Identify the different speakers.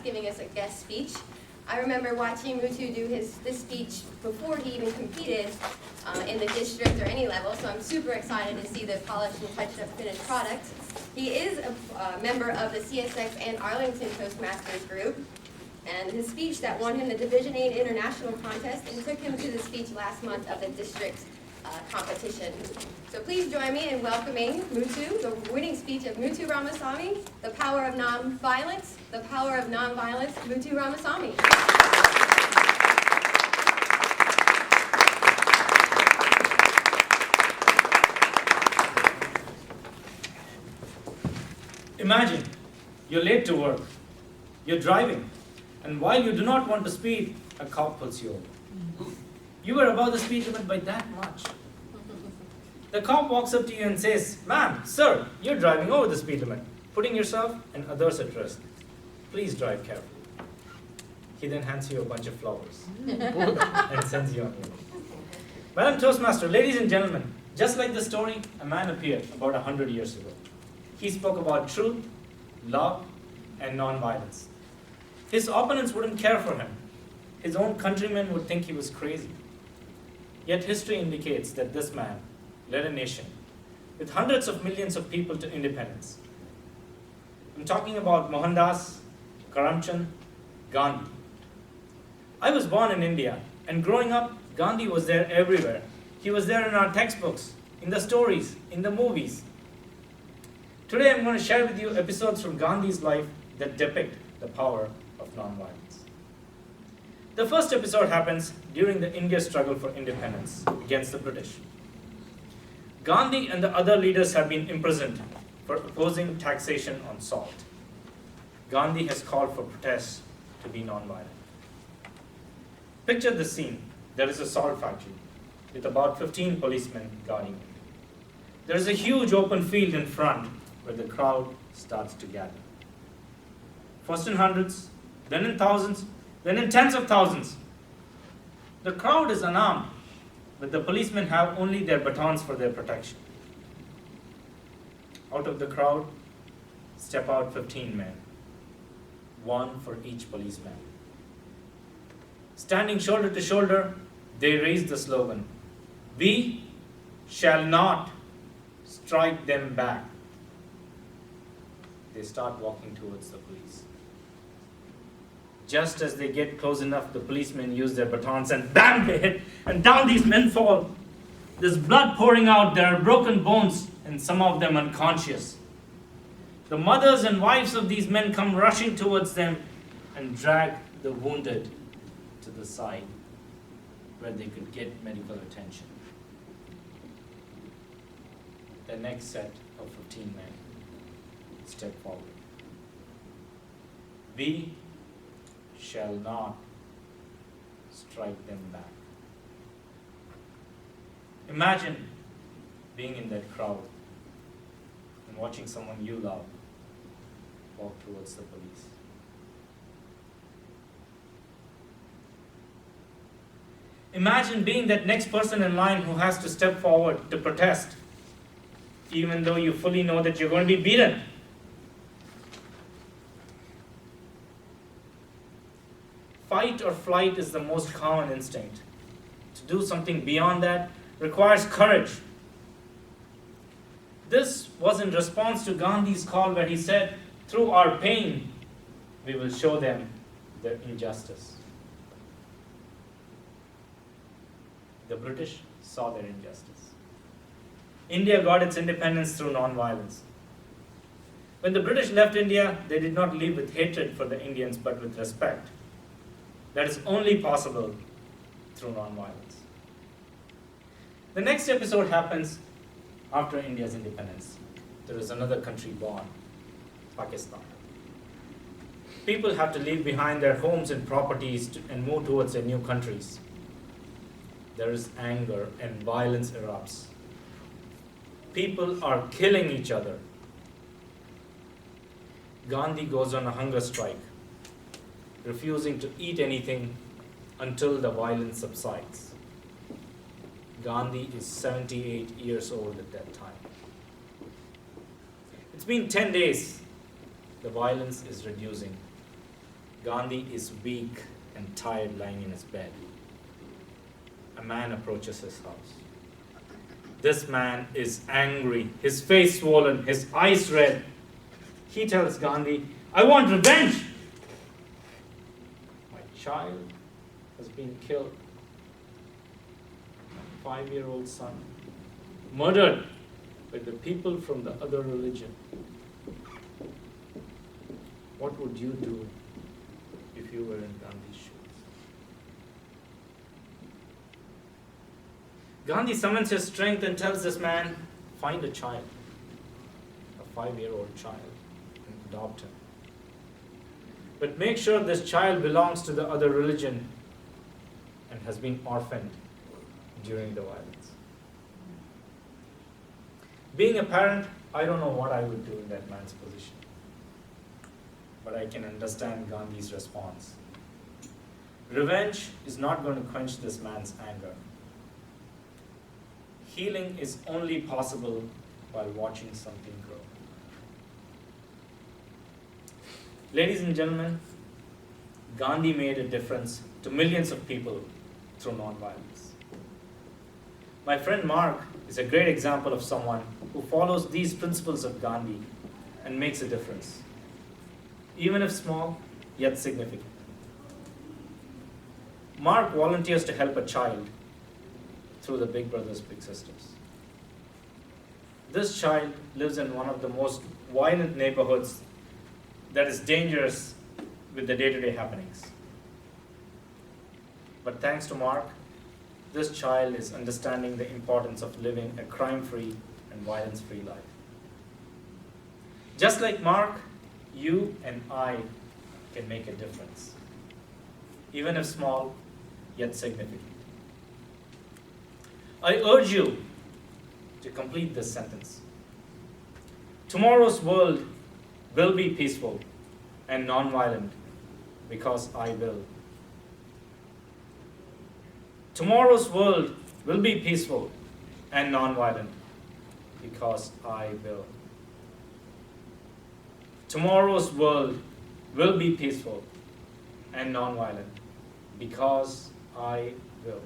Speaker 1: US giving us a guest speech. I remember watching Muthu do this speech before he even competed in the district or any level, so I'm super excited to see the polished and touched up finished product. He is a member of the CSX and Arlington Toastmasters group, and his speech that won him the Division 8 International Contest and took him to the speech last month of the district competition. So please join me in welcoming Muthu, the winning speech of Muthu Ramasamy, The Power of Nonviolence, The Power of Nonviolence, Muthu Ramasamy.
Speaker 2: Imagine, you're late to work, you're driving, and while you do not want to speed, a cop pulls you over. You were above the speed limit by that much. The cop walks up to you and says, "Ma'am, sir, you're driving over the speed limit, putting yourself and others at risk. Please drive carefully." He then hands you a bunch of flowers and sends you on your way. Madam Toastmaster, ladies and gentlemen, just like the story, a man appeared about 100 years ago. He spoke about truth, love, and non-violence. His opponents wouldn't care for him. His own countrymen would think he was crazy. Yet history indicates that this man led a nation with hundreds of millions of people to independence. I'm talking about Mohandas, Karamchand, Gandhi. I was born in India, and growing up, Gandhi was there everywhere. He was there in our textbooks, in the stories, in the movies. Today I'm going to share with you episodes from Gandhi's life that depict the power of nonviolence. The first episode happens during the India struggle for independence against the British. Gandhi and the other leaders have been imprisoned for opposing taxation on salt. Gandhi has called for protests to be nonviolent. Picture the scene. There is a salt factory with about 15 policemen guarding it. There is a huge open field in front where the crowd starts to gather. First in hundreds, then in thousands, then in tens of thousands. The crowd is unarmed, but the policemen have only their batons for their protection. Out of the crowd, step out 15 men, one for each policeman. Standing shoulder to shoulder, they raise the slogan, "We shall not strike them back." They start walking towards the police. Just as they get close enough, the policemen use their batons and bam, they hit, and down these men fall. There's blood pouring out, there are broken bones, and some of them unconscious. The mothers and wives of these men come rushing towards them and drag the wounded to the side where they could get medical attention. The next set of 15 men step forward. "We shall not strike them back." Imagine being in that crowd and watching someone you love walk towards the police. Imagine being that next person in line who has to step forward to protest, even though you fully know that you're going to be beaten. Fight or flight is the most common instinct. To do something beyond that requires courage. This was in response to Gandhi's call where he said, "Through our pain, we will show them their injustice." The British saw their injustice. India got its independence through nonviolence. When the British left India, they did not leave with hatred for the Indians, but with respect. That is only possible through nonviolence. The next episode happens after India's independence. There is another country born, Pakistan. People have to leave behind their homes and properties and move towards their new countries. There is anger and violence erupts. People are killing each other. Gandhi goes on a hunger strike, refusing to eat anything until the violence subsides. Gandhi is 78 years old at that time. It's been 10 days. The violence is reducing. Gandhi is weak and tired lying in his bed. A man approaches his house. This man is angry, his face swollen, his eyes red. He tells Gandhi, "I want revenge. My child has been killed. My 5-year-old son, murdered by the people from the other religion. What would you do if you were in Gandhi's shoes?" Gandhi summons his strength and tells this man, "Find a child, a 5-year-old child, and adopt him. But make sure this child belongs to the other religion and has been orphaned during the violence." Being a parent, I don't know what I would do in that man's position. But I can understand Gandhi's response. Revenge is not going to quench this man's anger. Healing is only possible while watching something grow. Ladies and gentlemen, Gandhi made a difference to millions of people through nonviolence. My friend Mark is a great example of someone who follows these principles of Gandhi and makes a difference, even if small, yet significant. Mark volunteers to help a child through the Big Brothers Big Sisters. This child lives in one of the most violent neighborhoods that is dangerous with the day-to-day happenings. But thanks to Mark, this child is understanding the importance of living a crime-free and violence-free life. Just like Mark, you and I can make a difference, even if small, yet significant. I urge you to complete this sentence. Tomorrow's world will be peaceful and non-violent because I will. Tomorrow's world will be peaceful and non-violent because I will. Tomorrow's world will be peaceful and non-violent because I will.